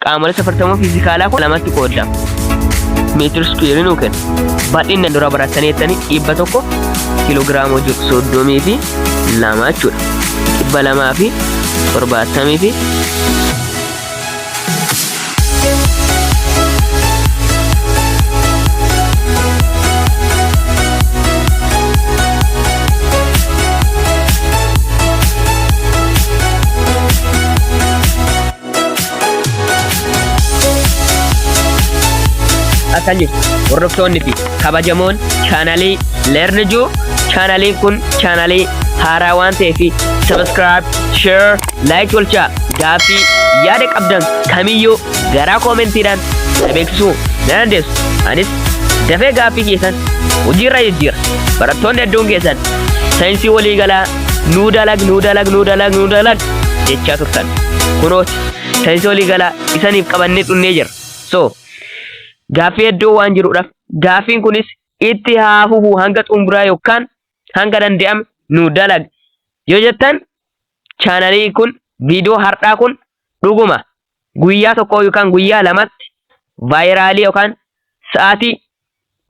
qaamolee safartamoo fiizikaalaa kun lamatti qoodama. Meetira iskuweerii nuu kenna. Bal'inni dura baratanii jettanii 100 kiiloogiraama 32 jechuudha. 270 akan jiru hordoftoonni fi kabajamoon chaanalii Learnjuu. Chaanaliin kun chaanalii haaraa waan ta'eef subscribe, share, like golchaa. Gaaffii yaada qabdan kamiyyuu garaa koomentiidhaan beeksisuu dandeessu. Anis dafee gaaffii keessan hojiirra jijjiira. Barattoonni hedduun keessan saayinsii waliigalaa nuu dalag jechaa turtan. Kunooti saayinsii waliigalaa isaniif qabannee dhunnee jira. So gaaffii hedduu waan jiruudhaaf gaaffiin kunis itti haafufu hanga xumuraa yookaan hanga danda'ame nuu dalag yoo jettan chaanalii kun viidiyoo har'aa kun dhuguma guyyaa tokko yookaan guyyaa lamatti vaayiraalii yookaan sa'aatii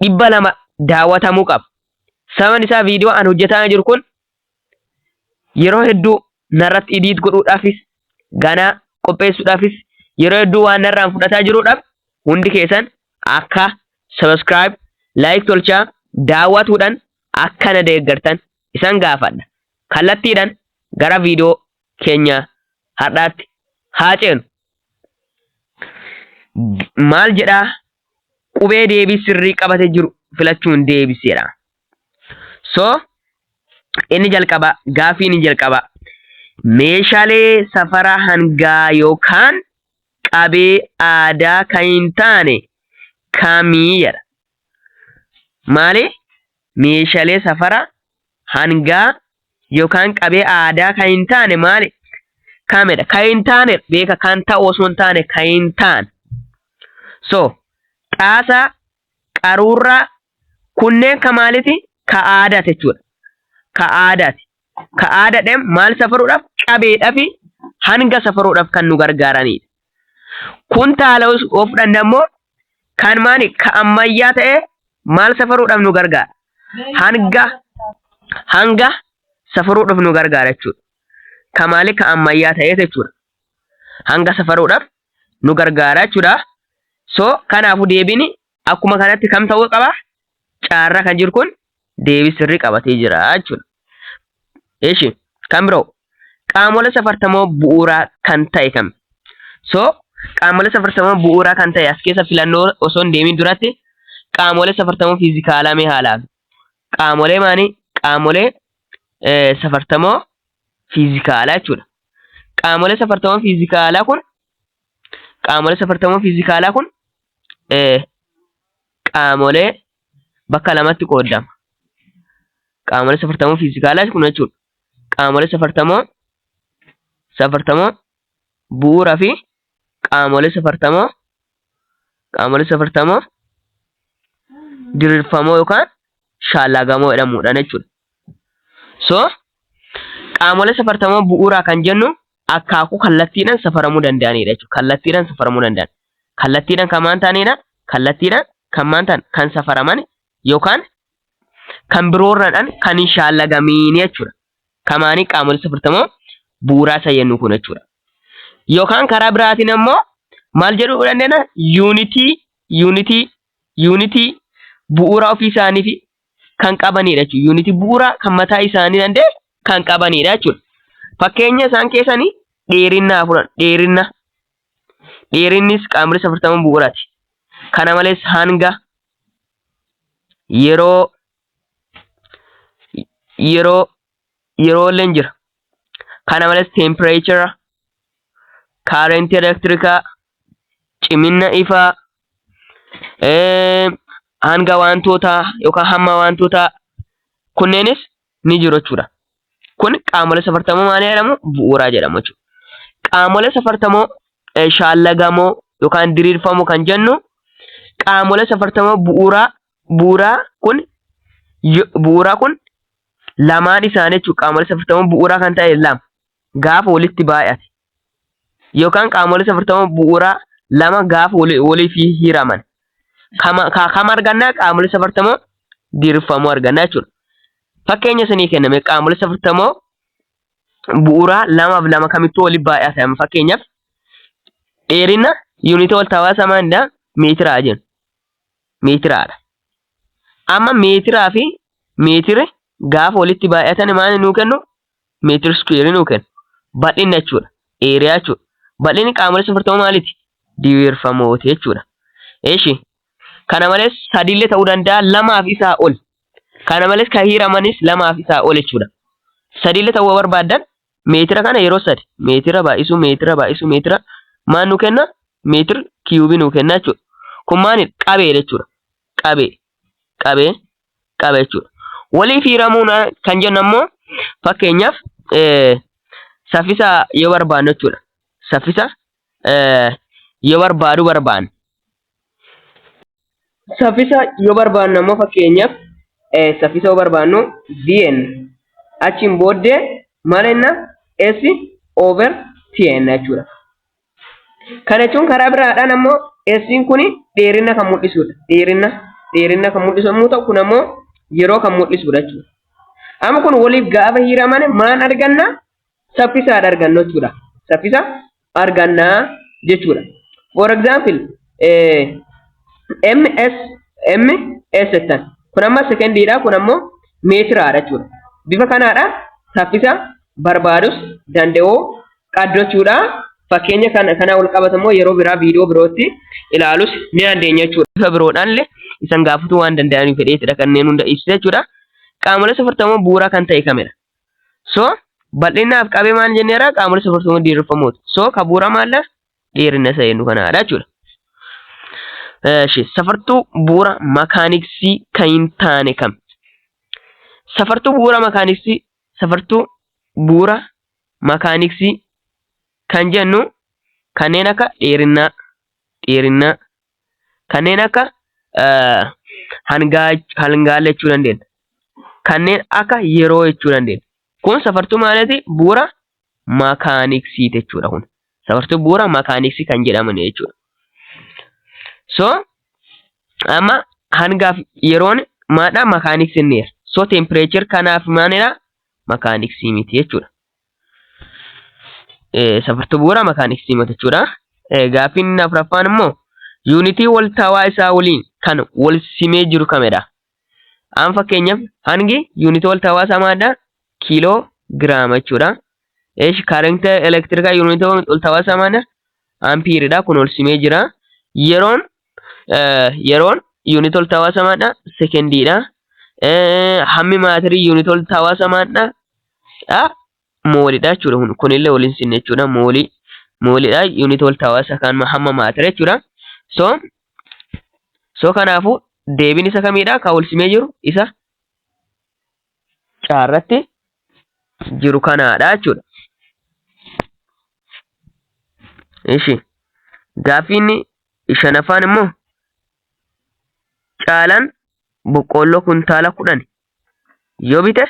200 daawwatamuu qaba. Sababni isaa viidiyoo an hojjetaa jiru kun yeroo hedduu narratti idiit godhuudhaafis ganaa qopheessuudhaafis yeroo hedduu waan narraan fudhataa jiruudhaaf hundi keessan akka subscribe, like tolchaa daawwatuudhaan akka na deeggartan isan gaafadha. Kallattiidhaan gara viidiyoo keenya har'aatti haa ceenu. Maal jedhaa qubee deebii sirrii qabatee jiru filachuun deebiseera. So inni jalqaba gaaffii inni jalqaba meeshaalee safara hangaa yookaan qabee aadaa kan hin taane kamii jedha. Maali? Meeshaalee safara hangaa yookaan qabee aadaa kan hin taane maali? Kamedha. Kan hin taane beeka kan ta'u osoo hin taane kan hin taane. So xaasaa, qaruuraa kunneen ka maaliti? Ka aadaati jechuudha. Ka aadaati. Ka aadaadhaan maal safaruudhaaf? Qabeedhaaf hanga safaruudhaaf kan nu gargaaranidha. Kuntaala of fudhanna immoo kan maali? Ka ammayyaa ta'e maal safaruudhaaf nu gargaara? Hanga safaruudhaaf nu gargaara jechuudha. Ka maali? Ka ammayyaa ta'e jechuudha. Hanga safaruudhaaf nu gargaara jechuudha. So kanaafuu deebiin akkuma kanatti kam ta'uu qaba? Caarraa kan jiru kun deebii sirrii qabatee jira jechuudha. Eeshi kan biroo qaamolee safartamoo bu'uuraa kan ta'e kam? So qaamolee safartamoo bu'uuraa kan ta'e as keessa filannoo osoo hin deemin duratti qaamolee safartamoo fiizikaalaa mee haalaaf. Qaamolee maani? Qaamolee safartamoo fiizikaalaa jechuudha. Qaamolee safartamoo fiizikaalaa kun qaamolee bakka lamatti qoodama. Qaamolee safartamoo fiizikaalaa kun jechuudha. Qaamolee safartamoo bu'uuraa fi qaamolee safartamoo diriirfamoo yookaan shaallagamoo jedhamuudhaan jechuudha. So qaamolee safartamoo bu'uuraa kan jennu akaakuu kallattiidhaan safaramuu danda'anidha jechuudha. Kallattiidhaan safaramuu danda'an. Kallattiidhaan kan maan ta'anidha? Kallattiidhaan kan maan ta'an kan safaraman yookaan kan biroorraadhaan kan hin shaallagamiin jechuudha. Kamaanii qaamolee safartamoo bu'uuraa isa jennu kun jechuudha. Yookaan karaa biraatiin ammoo maal jedhuu dandeenya? Yuunitii bu'uuraa ofii isaanii kan qabanidha jechuudha. Yuunitii bu'uuraa kan mataa isaanii danda'e kan qabanidha jechuudha. Fakkeenya isaan keessanii dheerinna furan. Dheerinnis qaamolee safartamoo bu'uuraati. Kana malees hanga yeroo illee jira. Kana malees temperature, current electrica, cimina ifaa, hanga wantoota yookaan hamma wantoota kunneenis ni jiru jechuudha. Kun qaamolee safartamoo maal jedhamu? Bu'uuraa jedhamu jechuudha. Qaamolee safartamoo shaallagamoo yookaan diriirfamoo kan jennu qaamolee safartamoo bu'uuraa kun lamaan isaanii jechuudha. Qaamolee safartamoo bu'uuraa kan ta'e lama gaafa walitti baay'ate yookaan qaamolee safartamoo bu'uuraa lama gaafa walii fi hiraman kama argannaa qaamolee safartamoo diriirfamoo argannaa jechuudha. Fakkeenya sanii kenname qaamolee safartamoo bu'uuraa lamaaf lama kamittuu walii baay'ata. Fakkeenyaaf dheerina yuunitii wal tawaasa maandaa meetiraa jennu. Meetiraadha. Amma meetiraa fi meetira gaafa walitti baay'atan maal nuu kennu? Meetir square nuu kennu. Bal'inni jechuudha. Eeriyaa jechuudha. Bal'inni qaamolee safartamoo maaliiti? Diriirfamooti jechuudha. Eeshi. Kana malees sadiillee ta'uu danda'a lamaaf isaa ol. Kana malees kan hiramanis lamaaf isaa ol jechuudha. Sadiillee ta'uu barbaadan meetira kana yeroo sadi meetira baay'isu meetira maal nuu kenna? Meetir kiiyubii nuu kenna jechuudha. Kun maali? Qabee jechuudha. Qabee jechuudha. Walii fi hiramuun kan jennu ammoo fakkeenyaaf saffisa yoo barbaannu jechuudha. Saffisa yoo barbaannu. Saffisa yoo barbaannu ammoo fakkeenyaaf saffisa yoo barbaannu Vn achiin booddee maal jenna? S over Tn jechuudha. Kana jechuun karaa biraadhaan ammoo S'in kuni dheerina kan mul'isudha. Dheerina kan mul'isu yommuu ta'u kun ammoo yeroo kan mul'isudha jechuudha. Amma kun waliif gaafa hiraman maal arganna? Saffisa arganna jechuudha. Saffisa arganna jechuudha. For example ms tan kun amma sekondiidha kun ammoo meetiraadha jechuudha. Bifa kanaadha saffisa barbaadus danda'uu qaddachuudha. Fakkeenya kana wal qabatamoo yeroo biraa viidiyoo birootti ilaalus ni dandeenya jechuudha. Bifa biroodhaan illee isan gaafatu waan danda'aniif fedheetidha kanneen hunda ibsite jechuudha. Qaamolee safartamoo bu'uuraa kan ta'e kamidha? So bal'inaaf qabee maal jenneera? Qaamolee safartamoo diriirfamooti. So ka bu'uuraa maalla? Dheerina isa jennu kanaadha jechuudha. Safartuu bu'uura makaaniksii kan hin taane kam? Safartuu bu'uura makaaniksii kan jennu kanneen akka dheerinaa kanneen akka hangaala jechuu dandeenya. Kanneen akka yeroo jechuu dandeenya. Kun safartuu maaliiti? Bu'uura makaaniksii jechuudha kun. Safartuu bu'uura makaaniksii kan jedhaman jechuudha. So amma hangaaf yeroon maadha makaaniksii neer. So temperature kanaaf maalidha? Makaaniksii miti jechuudha. Safartuu bu'uura makaaniksii miti jechuudha. Gaaffiin afuraffaan immoo yuunitii wal tawaa isaa waliin kan wal simee jiru kamidha? Amma fakkeenyaaf hangi yuunitii wal tawaa isaa maalidha? Kiiloo giraama jechuudha. Current electrical yuunitii wal tawaa isaa maalidha? Ampiiridha. Kun wal simee jira. Yeroon yuunitii wal tawaa isaa maalidha? Sekondiidha. Hammi maatirii yuunitii wal tawaa isaa maalidha? Moolidha jechuudha. Kunillee waliin sinne jechuudha. Moolidha yuunitii wal tawaa isaa kan hamma maatirii jechuudha. So kanaafuu deebiin isa kamidha? Kan wal simee jiru isa caarratti jiru kanaadha jechuudha. Ishi gaaffiin shanaffaan immoo caalaan boqqolloo kuntaala 10 yoo bite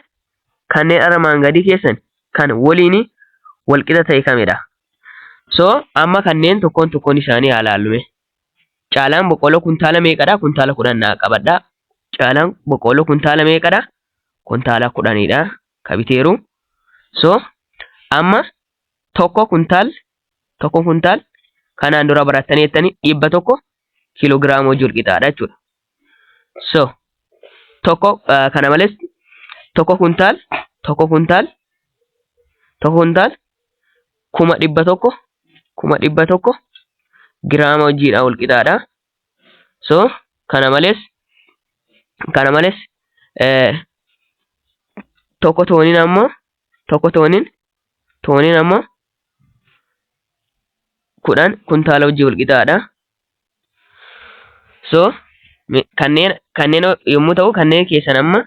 kanneen armaan gadii keessan kan waliin walqixa ta'e kamidha? So amma kanneen tokkoon isaanii ilaalume. Caalaan boqqolloo kuntaala meeqadha? Kuntaala 10 naa qabadha. Caalaan boqqolloo kuntaala meeqadha? Kuntaala 10dha. Kabiteeru. So amma tokko kuntaal kanaan dura barattanii jettanii 100 kiiloogiraama wajjin walqixaadha jechuudha. So tokko kana malees tokko kuntaal 100,000 giraama wajjiidha walqixaadha. So kana malees tokko tooniin ammoo 10 kuntaala wajjin walqixaadha. So kanneen yommuu ta'u kanneen keessan amma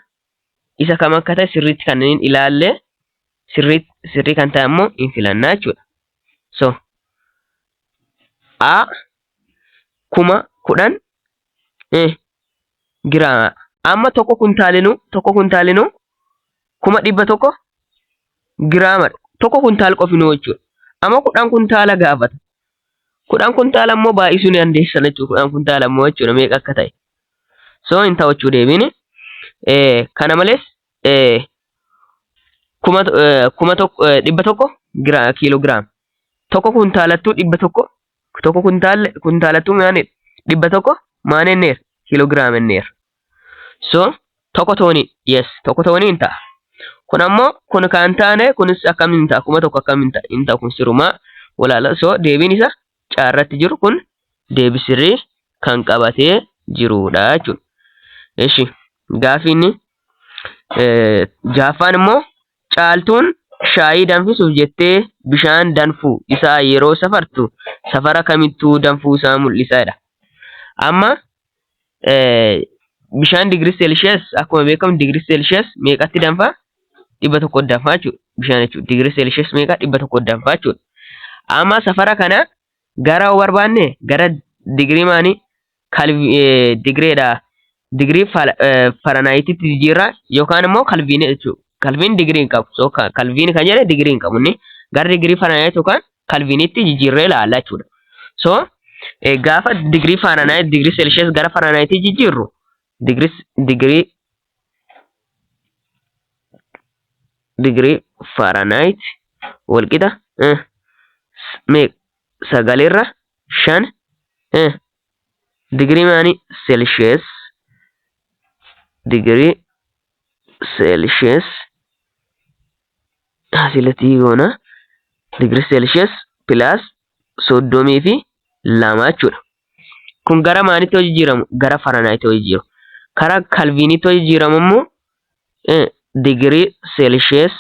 isa kam akka ta'e sirriitti kanneen ilaalle sirrii kan ta'e ammoo hin filannaa jechuudha. So A 10,000 giraama. Amma tokko kuntaalinuu 100,000 giraama. Tokko kuntaal qofinuu jechuudha. Amma 10 kuntaala gaafata. kudhan kuntaala immoo baay'isuu ni dandeessan jechuudha. Kudhan kuntaala immoo jechuudha meeqa akka ta'e. So hin ta'u jechuudha deebiin. Kana malees kuma tokko kiiloogiraam. Tokko kuntaalattuu 100 tokko kuntaalattuu maani 100 maaneer kiiloogiraam enneer. So tokko toonii yes tokko toonii hin ta'a. Kun ammoo kun kan taane kunis akkamiin ta'a kuma tokko akkamiin ta'a hin ta'a kun sirumaa walaala. So deebiin isa caarratti jiru kun deebii sirrii kan qabatee jirudha jechuudha. Eshi gaafiin jaaffaan immoo caaltuun shaayii danfisuuf jettee bishaan danfuu isaa yeroo safartu safara kamittuu danfuu isaa mul'isaadha. Amma bishaan digirii Celsius akkuma beekamu digirii Celsius meeqatti danfaa? 100 danfaa jechuudha. Bishaan jechuudha digirii Celsius meeqa 100 danfaa jechuudha. Amma safara kana gara barbaanne gara digirii maanii digireedha. Digirii Fahrenheititti jijjiirraa yookaan immoo Kelvin jechuudha. Kelvin digirii hin qabu. So Kelvin kan jedhe digirii hin qabu. Gara digirii Fahrenheit yookaan Kelvinitti jijjiirree ilaalla jechuudha. So gaafa digirii Fahrenheit digirii Celsius gara Fahrenheit jijjiirru digirii Fahrenheit walqixa sagalirra 5 digirii maanii Celsius digirii Celsius asirratti goona digirii Celsius plus 32 jechuudha. Kun gara maanitti hojii jijjiiramu? Gara Fahrenheit hojii jijjiiramu. Karaa Kelvinitti hojii jijjiiramu immoo digirii Celsius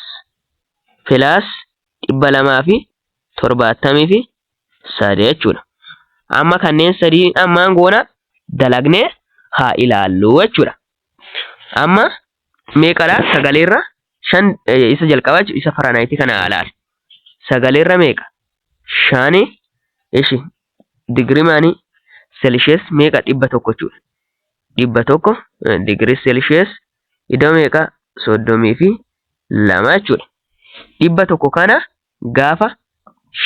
plus 273 jechuudha. Amma kanneen sadii ammaan goona dalagnee haa ilaallu jechuudha. Amma meeqadha? Sagaleerra 5 isa jalqabaa jechuudha. Isa Fahrenheit kana ilaali. Sagaleerra meeqa? 5 ishi digirii maanii Celsius meeqa 100 jechuudha. 100 digirii Celsius iddoo meeqa 32 jechuudha. 100 kana gaafa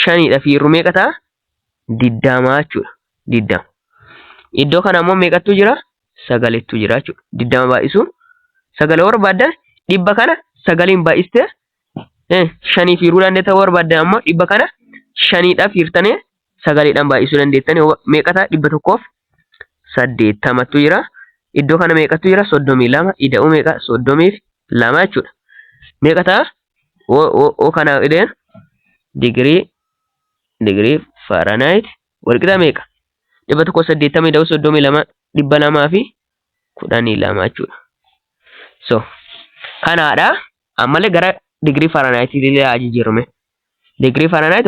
5dha fiirru meeqa ta'a? 20 jechuudha. 20. Iddoo kana immoo meeqatu jira? 9tu jira jechuudha. 20 baay'isuun 9 barbaaddan 100 kana 9 baay'iste 5 fiiruu dandeetta barbaaddan ammoo 100 kana 5dha fiirtanii 9dhaan baay'isuu dandeettanii meeqa ta'a? 180tu jira. Iddoo kana meeqatu jira? 32. Ida'uu meeqa? 32 jechuudha. Meeqa ta'a? Kana ideen digirii Fahrenheit walqixa meeqa? 180 ida'uu 32 212 jechuudha. So kanaadha. Ammallee gara digirii Fahrenheit illee jijjiirume. Digirii Fahrenheit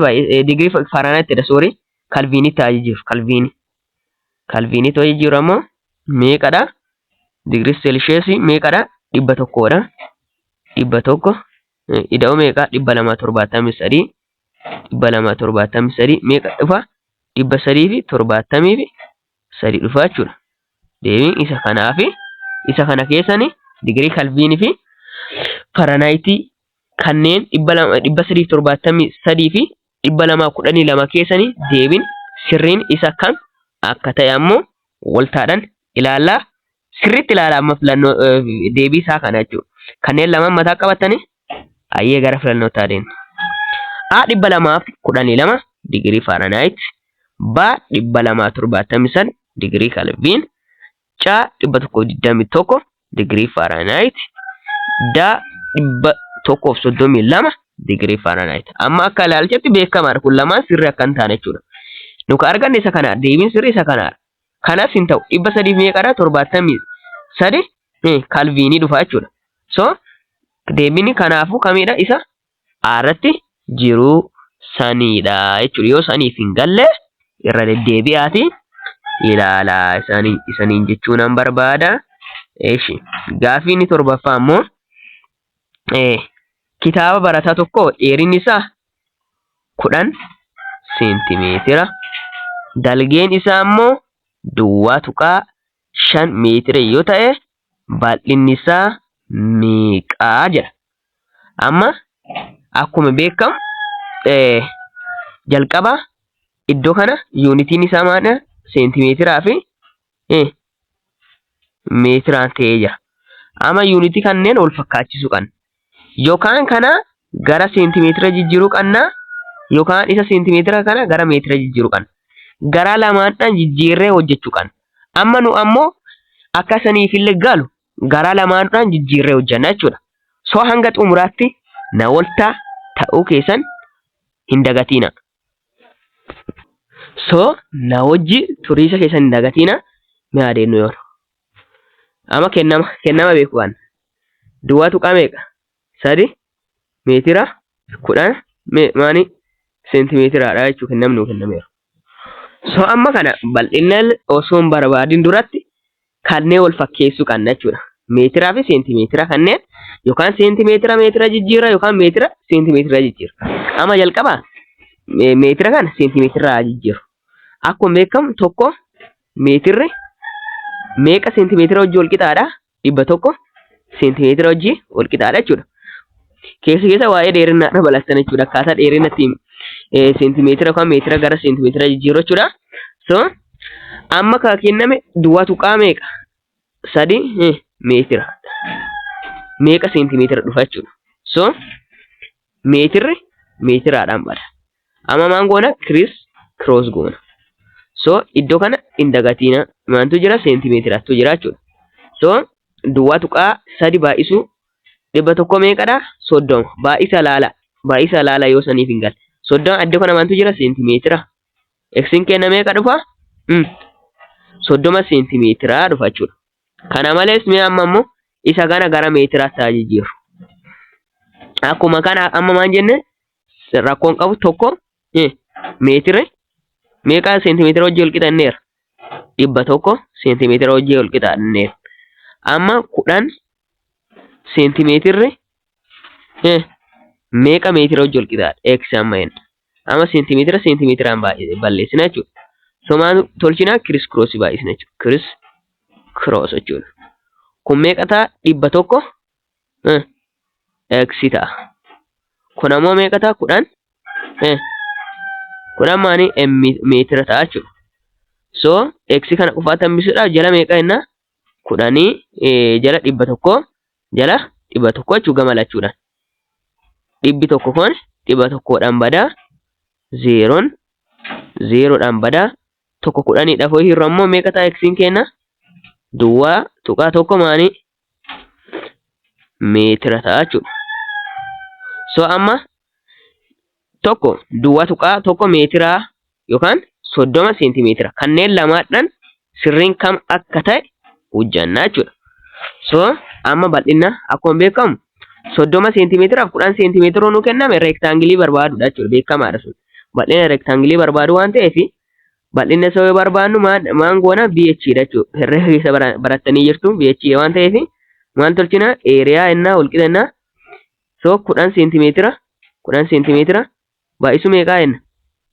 digirii Fahrenheit dha sorry Kelvinitti jijjiiru. Kelvinitti jijjiiru ammoo meeqadha? Digirii Celsius meeqadha? 100dha. 100 ida'uu meeqa? 273 meeqa dhufa? 373 dhufa jechuudha. Deebiin isa kanaafi isa kana keessani digirii Kelvinii fi Fahrenheit kanneen 373 fi 212 keessani deebiin sirriin isa kam akka ta'e ammoo waltaadhaan ilaallaa. Sirriitti ilaalaa amma filannoo deebii isaa kana jechuudha. Kanneen lama mataa qabatanii ayyee gara filannoo taadeen. A 212 digirii Fahrenheit, B 273 digirii Kelvin, C 121 digirii Fahrenheit, D 132 digirii Fahrenheit. Amma akka ilaalchetti beekamaadha kun lamaan sirrii akka hin taane jechuudha. Nuka arganne isa kana deebiin sirrii isa kanaadha. Kanas hin ta'u 300 meeqadha? 73 Kelvinii dhufa jechuudha. So deebiin kanaafuu kamidha? Isa irratti jiru sanidha jechuudha. Yoo saniif hin galle irra deddeebi'aati ilaalaa isaniin jechuun an barbaada. Eeshi gaafiin torbaffaa ammoo kitaaba barataa tokko dheerinni isaa 10 seentimeetira. Dalgeen isaa ammoo duwwaa tuqaa 5 meetira yoo ta'e bal'inni isaa meeqaa jedha. Amma akkuma beekamu jalqaba iddoo kana yuunitiin isaa maadha seentimeetiraa fi meetiraan ta'ee jira. Amma yuunitii kanneen ol fakkaachisuu qabna. Yookaan kana gara seentimeetira jijjiiruu qabna yookaan isa seentimeetira kana gara meetira jijjiiruu qabna. Gara lamaadhaan jijjiirree hojjechuu qabna. Amma nu ammoo akka saniif illee galu gara lamaadhaan jijjiirree hojjanna jechuudha. So hanga xumuraatti na waltaa ta'uu keessan hin dagatina. So na wajji turiisa keessan hin dagatina mee adeemnu yoo. Amma kennama beeku waan. Duwwaa tuqaa meeqa? 3 meetira 10 maani seentimeetiraadha jechuun kennamnu kennameera. So amma kana bal'inna osoo hin barbaadin duratti kanneen wal fakkeessuu qabna jechuudha. Meetiraa fi seentimeetira kanneen yookaan seentimeetira meetira jijjiirra yookaan meetira seentimeetira jijjiirra. Amma jalqaba meetira kana seentimeetira jijjiirru. Akkuma beekamu tokko meetirri meeqa seentimeetira hojii wal qixaadha? 100 seentimeetira hojii wal qixaadha jechuudha. Keessa waa'ee dheerinaa balastan jechuudha. Akkaataa dheerinatti seentimeetira yookaan meetira gara seentimeetira jijjiirru jechuudha. So amma ka kenname duwwaa tuqaa meeqa? 3 meetira. Meeqa seentimeetira dhufa jechuudha. So meetirri meetiraadhaan bada. Amma maan goona cross goona. So iddoo kana hin dagatina maantu jira seentimeetiraatu jira jechuudha. So duwwaa tuqaa 3 baay'isuu 100 meeqadha? 30. Baay'isa laala yoo saniif hin galle. 30 iddoo kana maantu jira seentimeetira. X'n kenna meeqa dhufa? 30 seentimeetira dhufa jechuudha. Kana malees mee amma immoo isa kana gara meetiraatti haa jijjiirru. Akkuma kana amma maan jenne rakkoon qabu tokko meetira meeqa seentimeetira hojii wal qixanneera? 100 seentimeetira hojii wal qixanneera. Amma 10 seentimeetirri meeqa meetira hojii wal qixaadha? X amma jenna. Amma seentimeetiraan balleessina jechuudha. So maal tolchina? Criss cross baay'isna jechuudha. Criss cross jechuudha. Kun meeqa ta'a? 100 X ta'a. Kun ammoo meeqa ta'a? 10 10 maani meetira ta'a jechuudha. So X kana qofaa tambisuudhaaf jala meeqa jenna? 10 jala 100 jala 100 jechuu gama lachuudhaan. 100 kun 100dhaan badaa 0dhaan badaa tokko 10dhaaf ho'i hir'u ammoo meeqa ta'a X'n kenna? Duwwaa tuqaa tokko maani meetira ta'a jechuudha. So amma tokko duwwaa tuqaa tokko meetira yookaan 30 seentimeetira kanneen lamaadhaan sirriin kam akka ta'e hojjannaa jechuudha. So amma bal'inna akkuma beekamu 30 seentimeetiraaf 10 seentimeetira nu kenname reektaangilii barbaadudha jechuudha. Beekamaadha sun. Bal'ina reektaangilii barbaadu waan ta'eef bal'inna isa barbaadnu maan goona BH dha jechuudha. Herrega keessa barattanii jirtu BH waan ta'eef maal tolchina? Eeriyaa innaa wal qixannaa. So 10 seentimeetira baay'isu meeqaa jenna?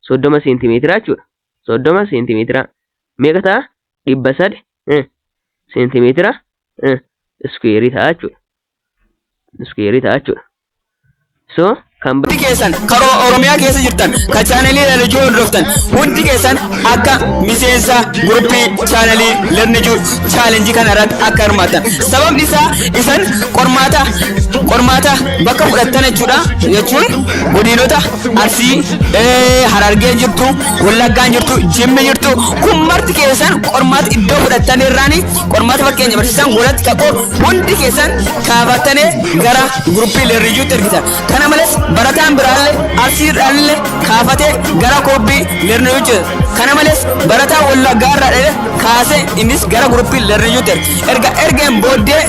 30 seentimeetira jechuudha. 30 seentimeetira meeqa ta'a? 300 seentimeetira iskuweerii ta'a jechuudha. Iskuweerii ta'a jechuudha. So kan keessan karoo Oromiyaa keessa jirtan kan chaanelii Lerneejuu hordoftan hundi keessan akka miseensa guruppii chaanelii Lerneejuu chaalenjii kana irratti akka hirmaattan. Sababni isaa isan qormaata bakka fudhattan jechuun godinota Arsii, Harargee jirtu, Wallaggaan jirtu, Jimmi jirtu kun marti keessan qormaata iddoo fudhattan irraani qormaata fakkeenya barsiisan walitti qaboo hundi keessan kaafattanii gara guruppii Lerneejuutti ergitan. Kana malees barataan biraallee Arsiidhaallee kaafatee gara koobbii Lerneejuu. Kana malees barataan Wallaggaa irraa kaasee innis gara guruppii Lerneejuutti ergeen booddee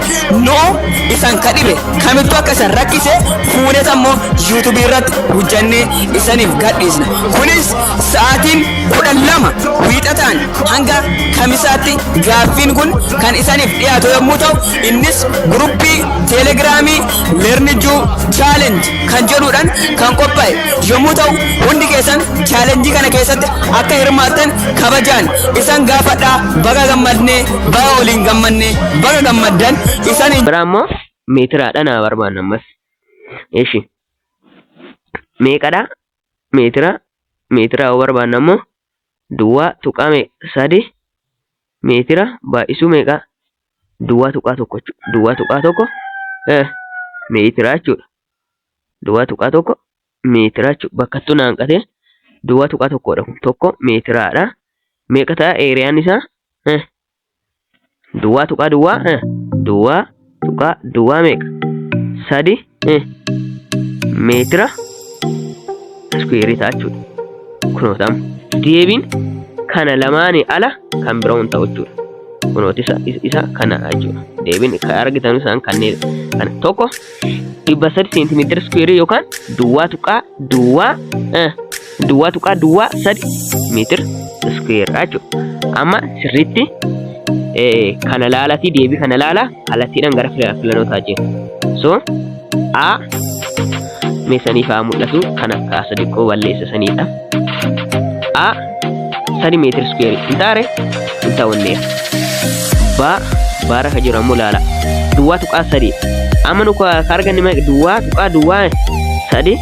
noo isan kadhibe kamittuu akka isan rakkise fuunes ammoo yuutuubii irratti hojjannee isaniif gadhiisna. Kunis sa'aatiin 12 wiixataan hanga kamisaatti gaaffiin kun kan isaniif dhiyaatu yommuu ta'u innis guruppii teelegiraamii Lerneejuu chaalenji kan jedhuudhaan kan qophaa'e yommuu ta'u hundi keessan chaalenjii kana keessatti akka hirmaattan kabajaan isan gaafadhaa. Baga gammadnee baga waliin gammannee baga gammaddan isaniin biraammoo meetiraadha naa barbaanna ammas. Eeshi meeqadha? Meetira barbaanna ammoo duwwaa tuqaa meeqa? 3 meetira baay'isuu meeqa? duwwaa tuqaa tokko jechuudha. Duwwaa tuqaa tokko meetira jechuudha. Duwwaa tuqaa tokko meetira jechuudha. Bakkattuu naanqatee duwwaa tuqaa tokkodha. Tokko meetiraadha. Meeqa ta'a eeriyaan isaa? Duwwaa tuqaa duwwaa duwwaa tuqaa duwwaa meeqa? 3 meetira iskuweerii ta'a jechuudha. Kunootam deebiin kana lamaanii ala kan biraa hin ta'u jechuudha. Kunooti isa kana jechuudha. Deebiin kan argitan isaan kanneen kana tokko 300 seentimeetira iskuweerii yookaan duwwaa tuqaa duwwaa 3 meetira iskuweerii jechuudha. Amma sirriitti kana laalati deebii kana laala kallattiidhaan gara filannootaa jira. So a meesanii fa'aa mul'atu kana kaasa xiqqoo balleessa saniidha. A 3 meetira iskuweerii hin taare hin ta'unneef. Baara ka jiru ammoo laala. Duwwaa tuqaa 3. Amma nu ka arganne meeqa? Duwwaa tuqaa duwwaa 3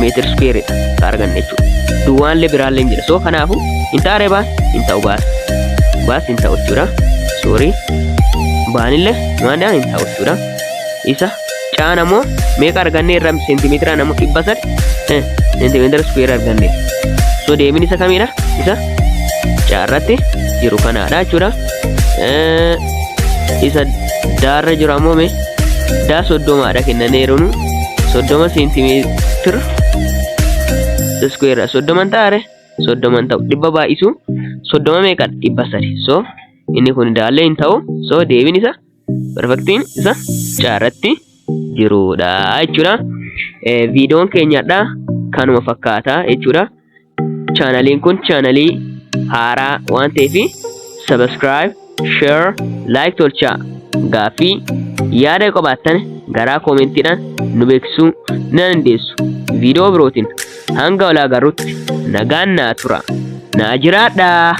meetira iskuweerii ka arganne jechuudha. Duwwaan illee biraallee hin jira. So kanaafuu hin taare hin ta'u baas hin ta'u jechuudha. Sorry. Baanillee maadaan hin ta'u jechuudha. Isa caan ammoo meeqa arganne irraa seentimeetira ammoo 300 seentimeetira iskuweerii arganne. So deebiin isa kamiidha? Isa caarratti jiru kanaadha jechuudha. Isa daarra jiru ammoo daa 30dha kennaneerunu 30 seentimeetira iskuweerii 30 taare 30 ta'u dhibba baay'isu 30 meeqadha? 300. So inni kun daallee hin ta'u. So deebiin isa perfektiin isa caarratti jirudha jechuudha. Viidiyoon keenyadha kanuma fakkaata jechuudha. Chaanaliin kun chaanalii haaraa waan ta'eef subscribe, share, like tolchaa. Gaaffii yaada qabaattan garaa koomentiidhaan nu beeksisuu ni dandeessu. Viidiyoo birootiin hanga wal agarrutti nagaan naa tura. Naa jiraadhaa.